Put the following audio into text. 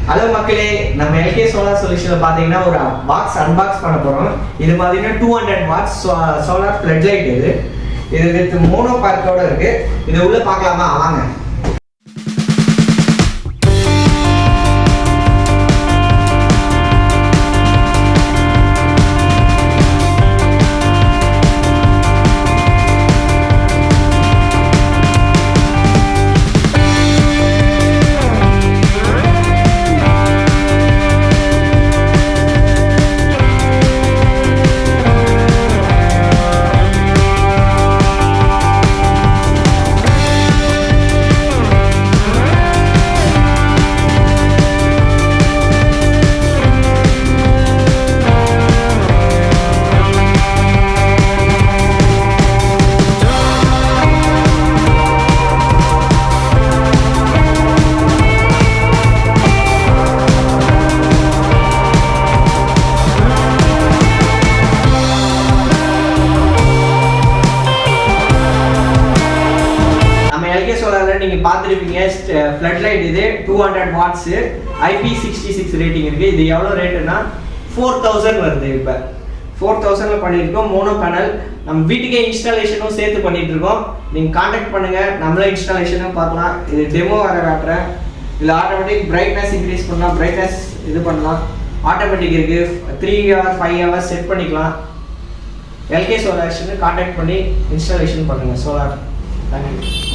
Hello மக்களே, நம்ம L K solar சொல்யூஷன்ல பாத்தீங்கன்னா ஒரு பாக்ஸ் அன்பாக்ஸ் பண்ண போறோம். இது பாத்தீங்கன்னா 200 வாட்ஸ் சோலார் ஃப்ளட் லைட். இது வித் மோனோ பார்க்கோட இருக்கு. இது உள்ள பார்க்கலாமா? வாங்க. நீங்க பார்த்துருப்பீங்க ஃப்ளட் லைட். இது 200 வாட்ஸ் IP66 ரேட்டிங் இருக்கு. இது எவ்வளோ ரேட்டுன்னா 4000 வருது. இப்போ 4000ல பண்ணியிருக்கோம். மோனோ பேனல் நம்ம வீட்டுக்கே இன்ஸ்டாலேஷனும் சேர்த்து பண்ணிட்டு இருக்கோம். நீங்க கான்டாக்ட் பண்ணுங்க, நம்மளே இன்ஸ்டாலேஷனும் பார்க்கலாம். இது டெமோ வர காட்டுறேன். இதில் ஆட்டோமேட்டிக் பிரைட்னஸ் இன்க்ரீஸ் பண்ணலாம், பிரைட்னஸ் இது பண்ணலாம். ஆட்டோமேட்டிக் இருக்கு. 3 hours 5 hours செட் பண்ணிக்கலாம். எல்கே சோலார் கான்டாக்ட் பண்ணி இன்ஸ்டாலேஷன் பண்ணுங்க சோலார். தேங்க்யூ.